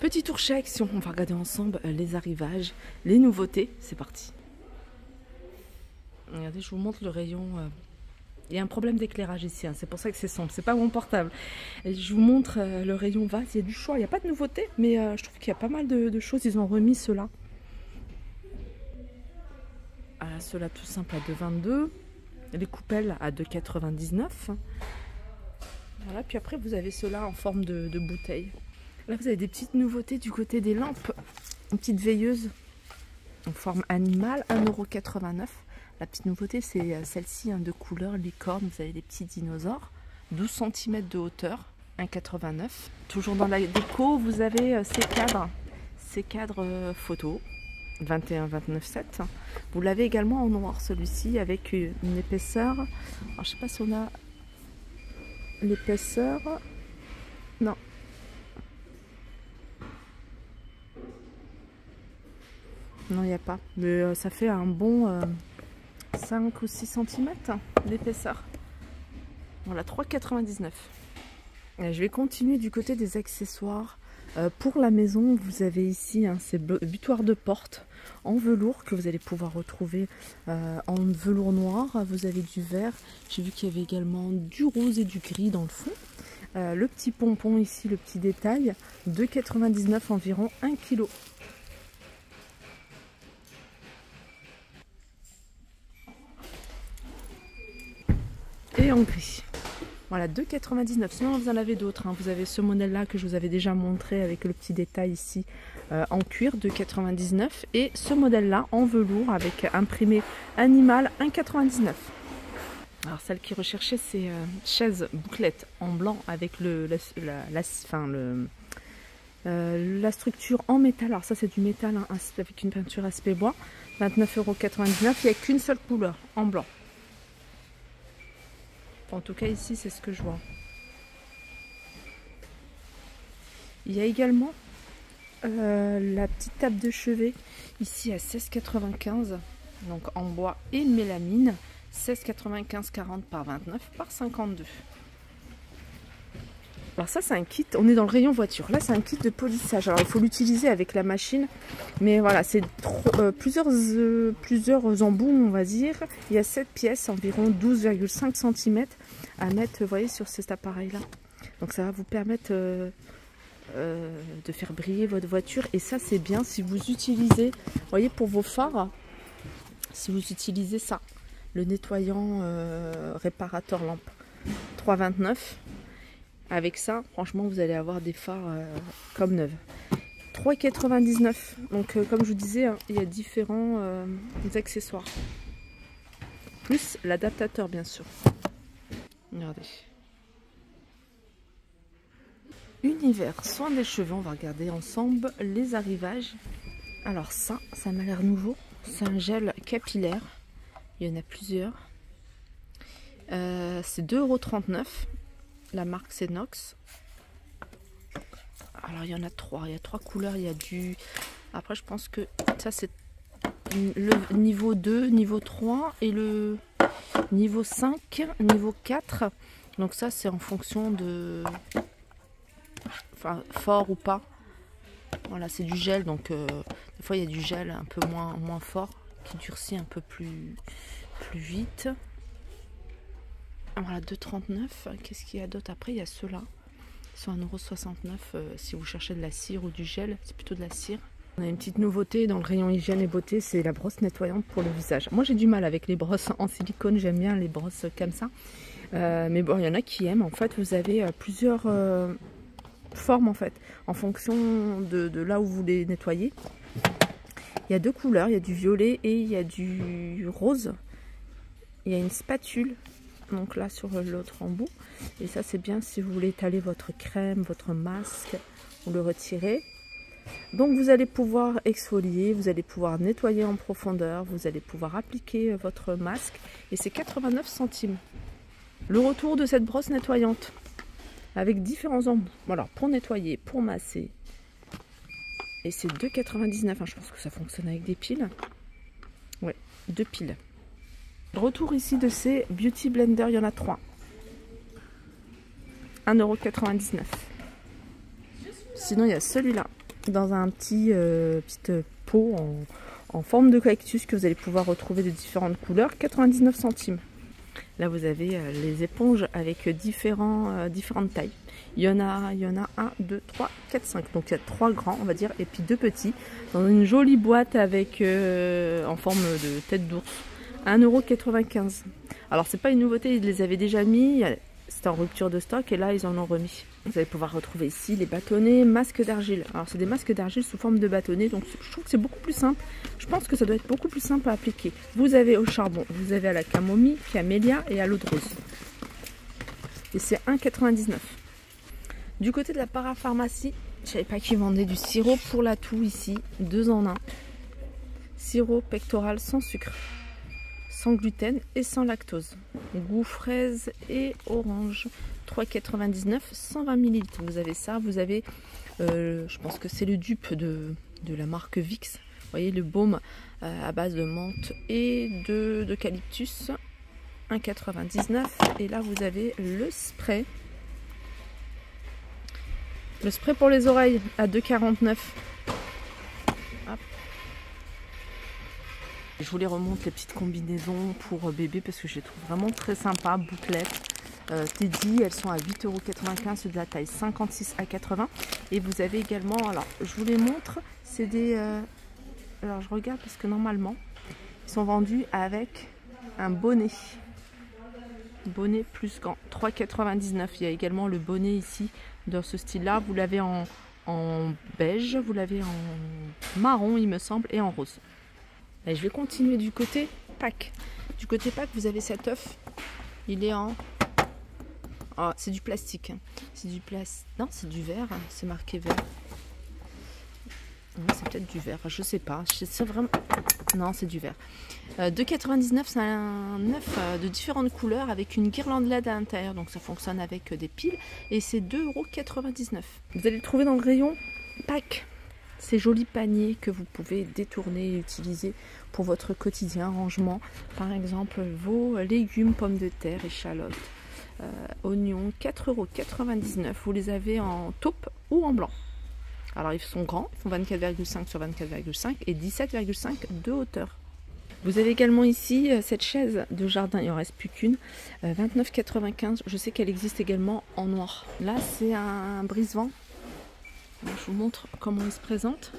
Petit tour chez Action, on va regarder ensemble les arrivages, les nouveautés, c'est parti. Regardez, je vous montre le rayon. Il y a un problème d'éclairage ici, hein, c'est pour ça que c'est sombre, c'est pas mon portable. Et je vous montre le rayon vase, il y a du choix, il n'y a pas de nouveautés, mais je trouve qu'il y a pas mal de choses, ils ont remis ceux-là. Ceux-là tout simple à 2,22, les coupelles à 2,99. Voilà, puis après vous avez ceux-là en forme de bouteille. Là vous avez des petites nouveautés du côté des lampes. Une petite veilleuse en forme animale, 1,89 €. La petite nouveauté c'est celle-ci, hein, de couleur licorne. Vous avez des petits dinosaures, 12 cm de hauteur, 1,89 €. Toujours dans la déco, vous avez ces cadres photo, 21,29,7. Vous l'avez également en noir celui-ci avec une épaisseur. Alors, je sais pas si on a l'épaisseur. Non. Non, il n'y a pas. Mais ça fait un bon 5 ou 6 cm d'épaisseur. Voilà, 3,99 €. Je vais continuer du côté des accessoires. Pour la maison, vous avez ici ces butoirs de porte en velours que vous allez pouvoir retrouver en velours noir. Vous avez du vert. J'ai vu qu'il y avait également du rose et du gris dans le fond. Le petit pompon ici, le petit détail, 2,99 €, environ 1 kg. Et en gris. Voilà, 2,99 €. Sinon, vous en avez d'autres, hein. Vous avez ce modèle-là que je vous avais déjà montré avec le petit détail ici en cuir, 2,99 €. Et ce modèle-là en velours avec imprimé animal, 1,99 €. Alors, celle qui recherchait, c'est chaise bouclette en blanc avec la structure en métal. Alors, ça, c'est du métal, hein, avec une peinture aspect bois, 29,99 €. Il n'y a qu'une seule couleur, en blanc. En tout cas ici c'est ce que je vois. Il y a également la petite table de chevet ici à 16,95 €, donc en bois et mélamine, 16,95 € 40 par 29 par 52. Alors ça c'est un kit, on est dans le rayon voiture, là c'est un kit de polissage. Alors il faut l'utiliser avec la machine, mais voilà, c'est plusieurs embouts on va dire. Il y a 7 pièces, environ 12,5 cm à mettre, vous voyez, sur cet appareil là. Donc ça va vous permettre de faire briller votre voiture. Et ça c'est bien si vous utilisez, vous voyez, pour vos phares, si vous utilisez ça, le nettoyant réparateur lampe, 3,29 €. Avec ça, franchement, vous allez avoir des phares comme neuves. 3,99 €. Donc, comme je vous disais, hein, il y a différents accessoires. Plus l'adaptateur, bien sûr. Regardez. Univers, soin des cheveux. On va regarder ensemble les arrivages. Alors ça m'a l'air nouveau. C'est un gel capillaire. Il y en a plusieurs. C'est 2,39 €. La marque c'est Nox. Alors il y en a 3. Il y a 3 couleurs. Il y a du... Après je pense que ça c'est le niveau 2, niveau 3 et le niveau 5, niveau 4. Donc ça c'est en fonction de... Enfin, fort ou pas. Voilà, c'est du gel. Donc des fois il y a du gel un peu moins fort qui durcit un peu plus vite. Voilà, 2,39 €. Qu'est-ce qu'il y a d'autre? Après, il y a ceux-là. Ils sont à 1,69 € si vous cherchez de la cire ou du gel. C'est plutôt de la cire. On a une petite nouveauté dans le rayon hygiène et beauté, c'est la brosse nettoyante pour le visage. Moi, j'ai du mal avec les brosses en silicone. J'aime bien les brosses comme ça. Mais bon, il y en a qui aiment. En fait, vous avez plusieurs formes, en fait, en fonction de là où vous les nettoyez. Il y a 2 couleurs. Il y a du violet et il y a du rose. Il y a une spatule. Donc là sur l'autre embout, et ça c'est bien si vous voulez étaler votre crème, votre masque, vous le retirez. Donc vous allez pouvoir exfolier, vous allez pouvoir nettoyer en profondeur, vous allez pouvoir appliquer votre masque, et c'est 89 centimes. Le retour de cette brosse nettoyante avec différents embouts, voilà, pour nettoyer, pour masser, et c'est 2,99 €. Je pense que ça fonctionne avec des piles. Ouais, 2 piles. Retour ici de ces Beauty Blender, il y en a 3. 1,99 €. Sinon, il y a celui-là. dans un petite pot en forme de cactus que vous allez pouvoir retrouver de différentes couleurs, 99 centimes. Là vous avez les éponges avec différentes tailles. Il y en a 1, 2, 3, 4, 5. Donc il y a 3 grands on va dire et puis 2 petits. Dans une jolie boîte avec en forme de tête d'ours. 1,95 €. Alors c'est pas une nouveauté, ils les avaient déjà mis. C'était en rupture de stock et là ils en ont remis. Vous allez pouvoir retrouver ici les bâtonnets masques d'argile. Alors c'est des masques d'argile sous forme de bâtonnets, donc je trouve que c'est beaucoup plus simple. Je pense que ça doit être beaucoup plus simple à appliquer. Vous avez au charbon, vous avez à la camomille, camélia et à l'eau de rose. Et c'est 1,99 €. Du côté de la parapharmacie, je savais pas qu'ils vendaient du sirop pour la toux ici, 2 en 1. Sirop pectoral sans sucre, sans gluten et sans lactose. Goût fraise et orange. 3,99 €, 120 ml. Vous avez ça, vous avez, je pense que c'est le dupe de la marque Vicks. Vous voyez le baume à base de menthe et d'eucalyptus. 1,99 €. Et là vous avez le spray. Le spray pour les oreilles à 2,49 €. Je vous les remonte les petites combinaisons pour bébé parce que je les trouve vraiment très sympas. Bouclettes, Teddy, elles sont à 8,95 €, c'est de la taille 56 à 80. Et vous avez également, alors je vous les montre, c'est des... alors je regarde parce que normalement, ils sont vendus avec un bonnet. Bonnet plus gant, 3,99 €. Il y a également le bonnet ici dans ce style-là. Vous l'avez en beige, vous l'avez en marron il me semble et en rose. Allez, je vais continuer du côté Pâques. Du côté Pâques, vous avez cet œuf. Il est en... Oh, c'est du plastique. C'est du plastique. Non, c'est du verre. C'est marqué verre. C'est peut-être du verre. Je sais pas. C'est vraiment... Non, c'est du verre. 2,99 €, c'est un œuf de différentes couleurs avec une guirlande LED à l'intérieur. Donc ça fonctionne avec des piles. Et c'est 2,99 €. Vous allez le trouver dans le rayon Pâques. Ces jolis paniers que vous pouvez détourner et utiliser pour votre quotidien rangement. Par exemple, vos légumes, pommes de terre, échalotes, oignons, 4,99 €. Vous les avez en taupe ou en blanc. Alors ils sont grands, ils font 24,5 sur 24,5 et 17,5 de hauteur. Vous avez également ici cette chaise de jardin, il n'en reste plus qu'une, 29,95 €. Je sais qu'elle existe également en noir. Là c'est un brise-vent. Je vous montre comment il se présente.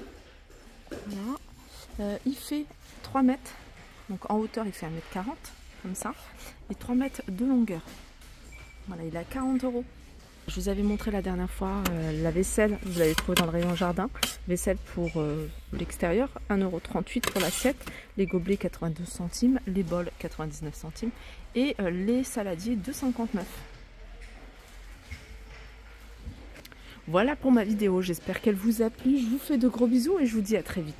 Voilà. Il fait 3 mètres. Donc en hauteur, il fait 1,40 m, comme ça. Et 3 mètres de longueur. Voilà, il est à 40 €. Je vous avais montré la dernière fois la vaisselle. Vous l'avez trouvé dans le rayon jardin. Vaisselle pour l'extérieur, 1,38 € pour l'assiette. Les gobelets, 82 centimes. Les bols, 99 centimes. Et les saladiers, 2,59 €. Voilà pour ma vidéo, j'espère qu'elle vous a plu. Je vous fais de gros bisous et je vous dis à très vite.